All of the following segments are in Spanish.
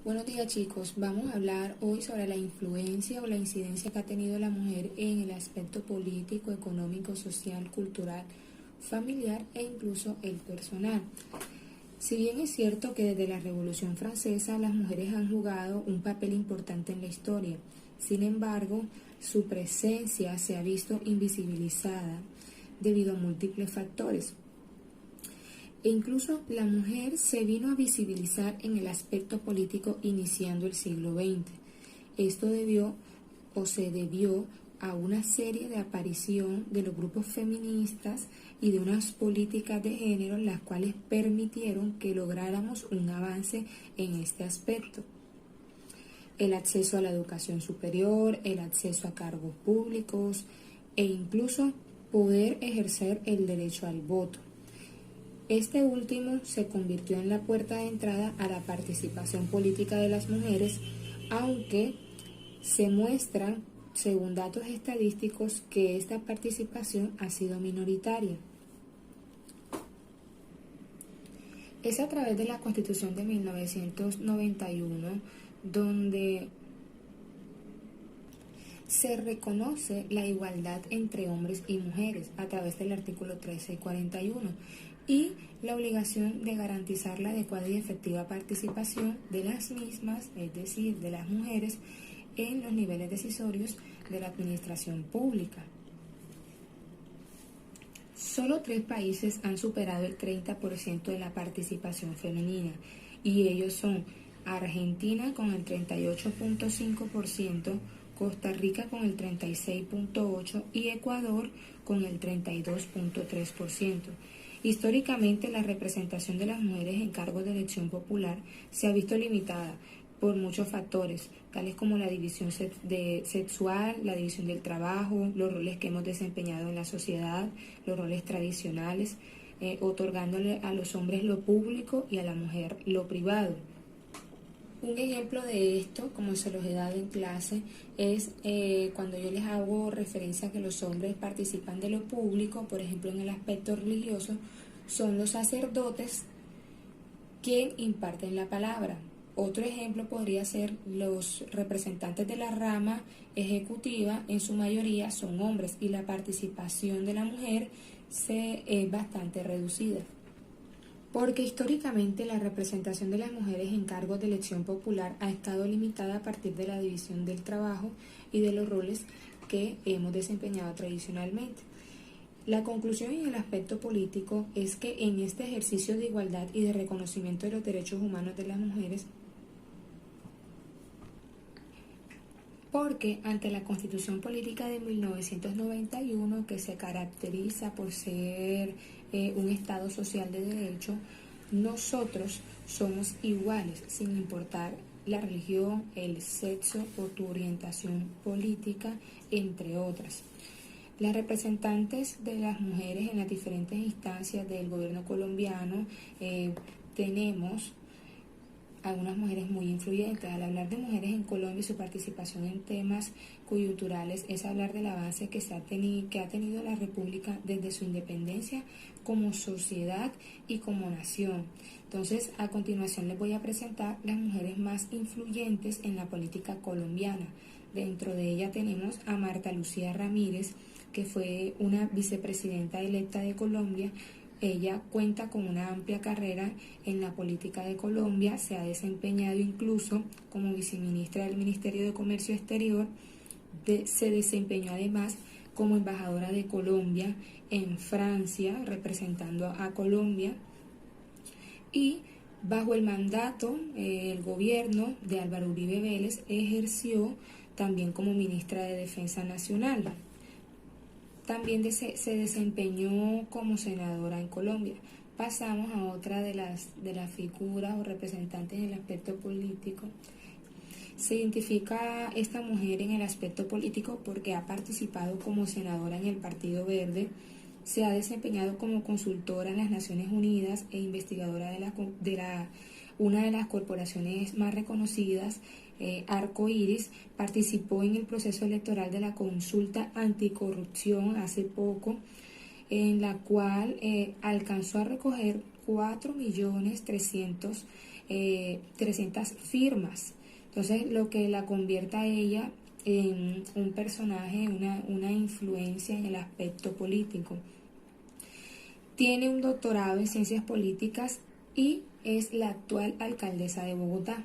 Buenos días chicos, vamos a hablar hoy sobre la influencia o la incidencia que ha tenido la mujer en el aspecto político, económico, social, cultural, familiar e incluso el personal. Si bien es cierto que desde la Revolución Francesa las mujeres han jugado un papel importante en la historia, sin embargo, su presencia se ha visto invisibilizada debido a múltiples factores. E incluso la mujer se vino a visibilizar en el aspecto político iniciando el siglo XX. Esto se debió a una serie de aparición de los grupos feministas y de unas políticas de género las cuales permitieron que lográramos un avance en este aspecto. El acceso a la educación superior, el acceso a cargos públicos e incluso poder ejercer el derecho al voto. Este último se convirtió en la puerta de entrada a la participación política de las mujeres, aunque se muestra, según datos estadísticos, que esta participación ha sido minoritaria. Es a través de la Constitución de 1991 donde se reconoce la igualdad entre hombres y mujeres a través del artículo 13 y 41 y la obligación de garantizar la adecuada y efectiva participación de las mismas, es decir, de las mujeres, en los niveles decisorios de la administración pública. Solo 3 países han superado el 30% de la participación femenina y ellos son Argentina con el 38.5%, Costa Rica con el 36.8% y Ecuador con el 32.3%. Históricamente, la representación de las mujeres en cargos de elección popular se ha visto limitada por muchos factores, tales como la división sexual, la división del trabajo, los roles que hemos desempeñado en la sociedad, los roles tradicionales, otorgándole a los hombres lo público y a la mujer lo privado. Un ejemplo de esto, como se los he dado en clase, es cuando yo les hago referencia a que los hombres participan de lo público, por ejemplo en el aspecto religioso, son los sacerdotes quien imparten la palabra. Otro ejemplo podría ser los representantes de la rama ejecutiva, en su mayoría son hombres y la participación de la mujer es bastante reducida. Porque históricamente la representación de las mujeres en cargos de elección popular ha estado limitada a partir de la división del trabajo y de los roles que hemos desempeñado tradicionalmente. La conclusión en el aspecto político es que en este ejercicio de igualdad y de reconocimiento de los derechos humanos de las mujeres, porque ante la Constitución Política de 1991, que se caracteriza por ser un Estado social de derecho, nosotros somos iguales sin importar la religión, el sexo o tu orientación política, entre otras. Las representantes de las mujeres en las diferentes instancias del gobierno colombiano tenemos algunas mujeres muy influyentes. Al hablar de mujeres en Colombia y su participación en temas coyunturales es hablar del avance que ha tenido la República desde su independencia como sociedad y como nación. Entonces, a continuación les voy a presentar las mujeres más influyentes en la política colombiana. Dentro de ella tenemos a Marta Lucía Ramírez, que fue una vicepresidenta electa de Colombia. Ella cuenta con una amplia carrera en la política de Colombia, se ha desempeñado incluso como viceministra del Ministerio de Comercio Exterior, se desempeñó además como embajadora de Colombia en Francia, representando a Colombia, y bajo el mandato, el gobierno de Álvaro Uribe Vélez ejerció también como ministra de Defensa Nacional. También se desempeñó como senadora en Colombia. Pasamos a otra de las figuras o representantes en el aspecto político. Se identifica esta mujer en el aspecto político porque ha participado como senadora en el Partido Verde, se ha desempeñado como consultora en las Naciones Unidas e investigadora de una de las corporaciones más reconocidas, Arco Iris. Participó en el proceso electoral de la consulta anticorrupción hace poco, en la cual alcanzó a recoger 4.300.000 300 firmas. Entonces, lo que la convierte a ella en un personaje, una influencia en el aspecto político. Tiene un doctorado en ciencias políticas y es la actual alcaldesa de Bogotá.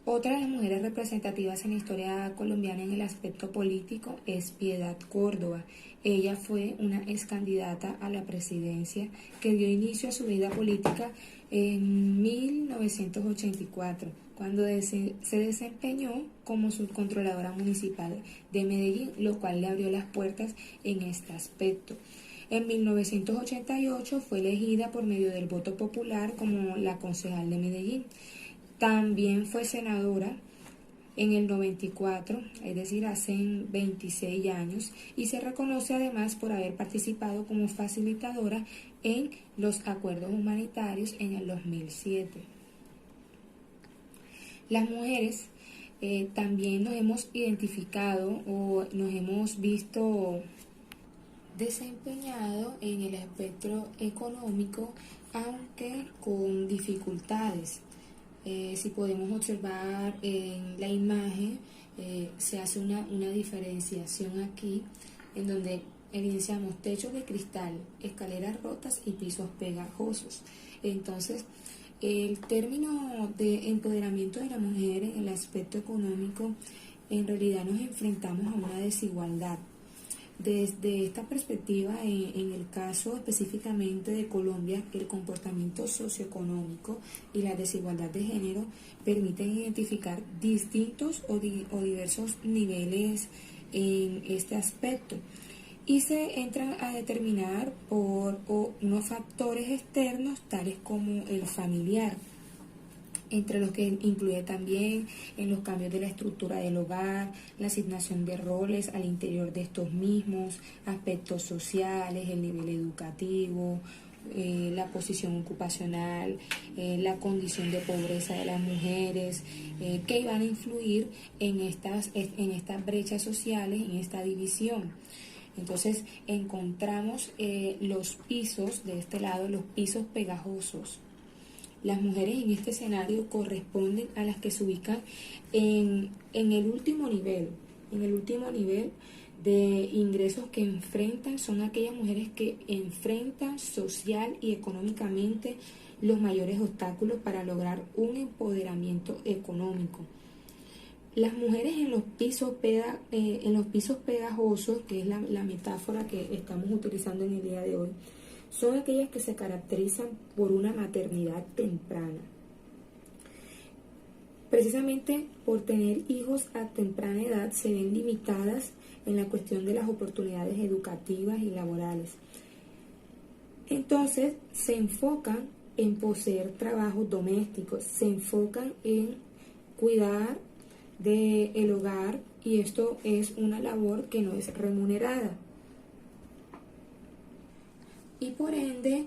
Otra de las mujeres representativas en la historia colombiana en el aspecto político es Piedad Córdoba. Ella fue una ex candidata a la presidencia que dio inicio a su vida política en 1984, cuando se desempeñó como subcontroladora municipal de Medellín, lo cual le abrió las puertas en este aspecto. En 1988 fue elegida por medio del voto popular como la concejal de Medellín. También fue senadora en el 94, es decir, hace 26 años, y se reconoce además por haber participado como facilitadora en los acuerdos humanitarios en el 2007. Las mujeres también nos hemos identificado o nos hemos visto desempeñado en el espectro económico, aunque con dificultades. Si podemos observar en la imagen, se hace una diferenciación aquí, en donde evidenciamos techos de cristal, escaleras rotas y pisos pegajosos. Entonces, el término de empoderamiento de la mujer en el aspecto económico, en realidad nos enfrentamos a una desigualdad. Desde esta perspectiva, en el caso específicamente de Colombia, el comportamiento socioeconómico y la desigualdad de género permiten identificar distintos o diversos niveles en este aspecto y se entran a determinar por unos factores externos tales como el familiar, entre los que incluye también en los cambios de la estructura del hogar, la asignación de roles al interior de estos mismos, aspectos sociales, el nivel educativo, la posición ocupacional, la condición de pobreza de las mujeres, que van a influir en estas brechas sociales, en esta división. Entonces encontramos los pisos, de este lado, los pisos pegajosos. Las mujeres en este escenario corresponden a las que se ubican en el último nivel. En el último nivel de ingresos que enfrentan son aquellas mujeres que enfrentan social y económicamente los mayores obstáculos para lograr un empoderamiento económico. Las mujeres en los pisos pegajosos, que es la metáfora que estamos utilizando en el día de hoy, son aquellas que se caracterizan por una maternidad temprana. Precisamente por tener hijos a temprana edad se ven limitadas en la cuestión de las oportunidades educativas y laborales. Entonces se enfocan en poseer trabajos domésticos, se enfocan en cuidar del hogar, y esto es una labor que no es remunerada. Y por ende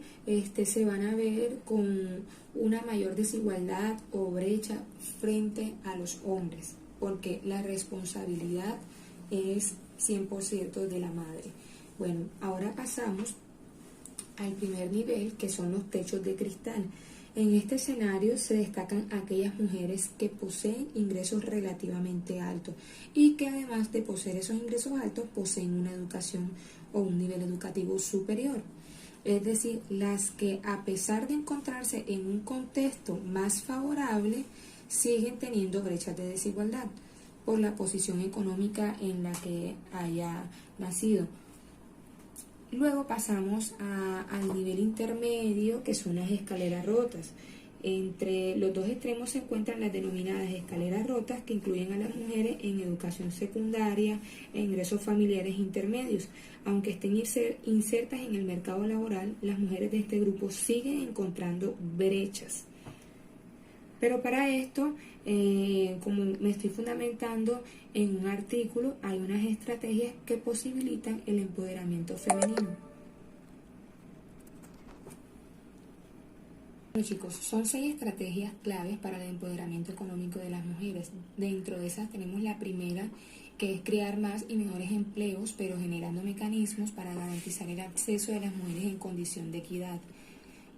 se van a ver con una mayor desigualdad o brecha frente a los hombres, porque la responsabilidad es 100% de la madre. Bueno, ahora pasamos al primer nivel, que son los techos de cristal. En este escenario se destacan aquellas mujeres que poseen ingresos relativamente altos y que además de poseer esos ingresos altos poseen una educación o un nivel educativo superior. Es decir, las que a pesar de encontrarse en un contexto más favorable, siguen teniendo brechas de desigualdad por la posición económica en la que haya nacido. Luego pasamos al nivel intermedio, que son las escaleras rotas. Entre los dos extremos se encuentran las denominadas escaleras rotas, que incluyen a las mujeres en educación secundaria e ingresos familiares intermedios. Aunque estén insertas en el mercado laboral, las mujeres de este grupo siguen encontrando brechas. Pero para esto, como me estoy fundamentando en un artículo, hay unas estrategias que posibilitan el empoderamiento femenino. Bueno, chicos, son 6 estrategias claves para el empoderamiento económico de las mujeres. Dentro de esas tenemos la primera, que es crear más y mejores empleos, pero generando mecanismos para garantizar el acceso de las mujeres en condición de equidad.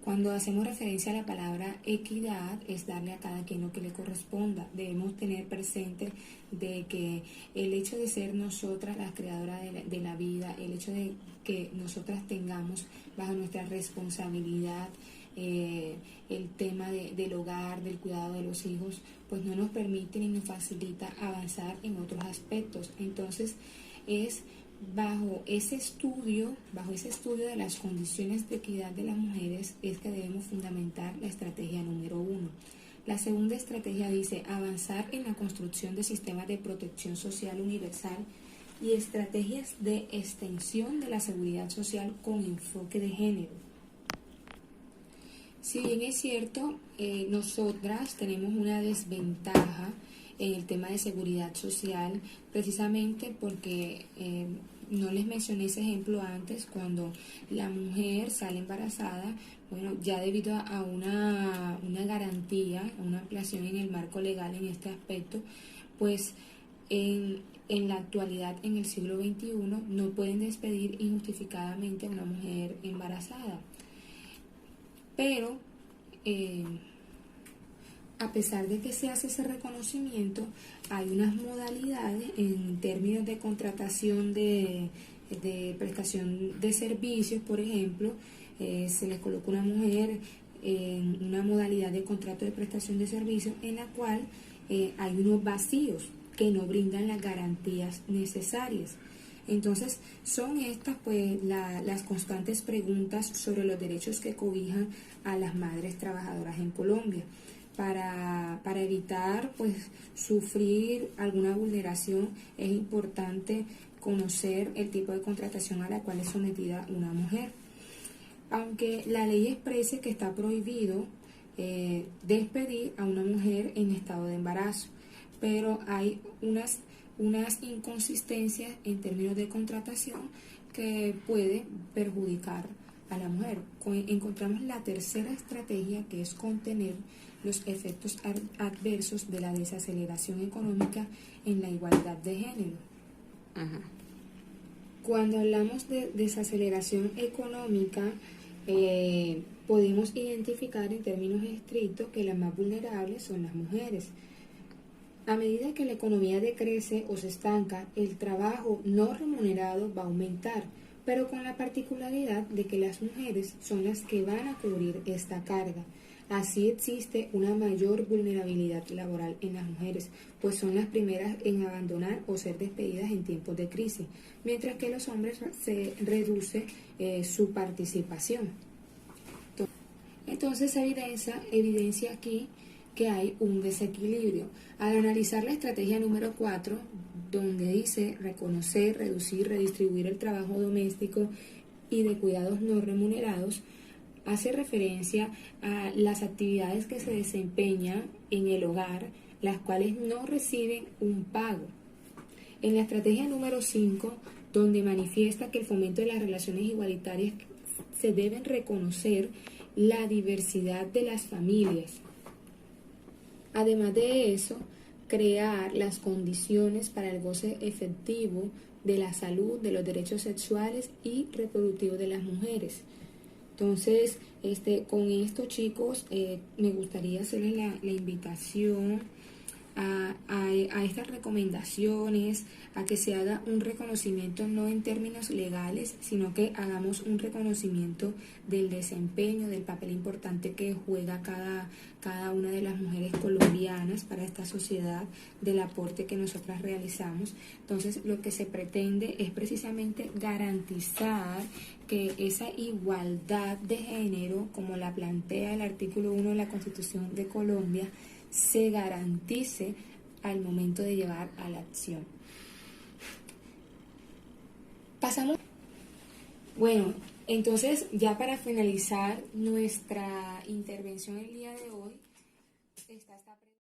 Cuando hacemos referencia a la palabra equidad, es darle a cada quien lo que le corresponda. Debemos tener presente de que el hecho de ser nosotras las creadoras de la vida, el hecho de que nosotras tengamos bajo nuestra responsabilidad el tema del hogar, del cuidado de los hijos, pues no nos permite ni nos facilita avanzar en otros aspectos. Entonces, es bajo ese estudio de las condiciones de equidad de las mujeres, es que debemos fundamentar la estrategia número 1. La segunda estrategia dice avanzar en la construcción de sistemas de protección social universal y estrategias de extensión de la seguridad social con enfoque de género. Si bien es cierto, nosotras tenemos una desventaja en el tema de seguridad social, precisamente porque no les mencioné ese ejemplo antes, cuando la mujer sale embarazada, bueno, ya debido a una garantía, a una ampliación en el marco legal en este aspecto, pues en la actualidad, en el siglo XXI, no pueden despedir injustificadamente a una mujer embarazada. Pero a pesar de que se hace ese reconocimiento, hay unas modalidades en términos de contratación de prestación de servicios, por ejemplo, se les coloca una mujer en una modalidad de contrato de prestación de servicios en la cual hay unos vacíos que no brindan las garantías necesarias. Entonces, son estas pues las constantes preguntas sobre los derechos que cobijan a las madres trabajadoras en Colombia. Para evitar pues sufrir alguna vulneración, es importante conocer el tipo de contratación a la cual es sometida una mujer. Aunque la ley exprese que está prohibido despedir a una mujer en estado de embarazo, pero hay unas inconsistencias en términos de contratación que puede perjudicar a la mujer. Encontramos la tercera estrategia, que es contener los efectos adversos de la desaceleración económica en la igualdad de género. Ajá. Cuando hablamos de desaceleración económica, podemos identificar en términos estrictos que las más vulnerables son las mujeres. A medida que la economía decrece o se estanca, el trabajo no remunerado va a aumentar, pero con la particularidad de que las mujeres son las que van a cubrir esta carga. Así existe una mayor vulnerabilidad laboral en las mujeres, pues son las primeras en abandonar o ser despedidas en tiempos de crisis, mientras que los hombres se reduce su participación. Entonces evidencia aquí que hay un desequilibrio. Al analizar la estrategia número 4, donde dice reconocer, reducir, redistribuir el trabajo doméstico y de cuidados no remunerados, hace referencia a las actividades que se desempeñan en el hogar, las cuales no reciben un pago. En la estrategia número 5, donde manifiesta que el fomento de las relaciones igualitarias se deben reconocer la diversidad de las familias. Además de eso, crear las condiciones para el goce efectivo de la salud, de los derechos sexuales y reproductivos de las mujeres. Entonces, con esto, chicos, me gustaría hacerles la invitación a estas recomendaciones, a que se haga un reconocimiento no en términos legales, sino que hagamos un reconocimiento del desempeño, del papel importante que juega cada una de las mujeres colombianas para esta sociedad, del aporte que nosotras realizamos. Entonces, lo que se pretende es precisamente garantizar que esa igualdad de género, como la plantea el artículo 1 de la Constitución de Colombia, se garantice al momento de llevar a la acción. Pasamos. Bueno, entonces ya para finalizar nuestra intervención el día de hoy, está esta pregunta.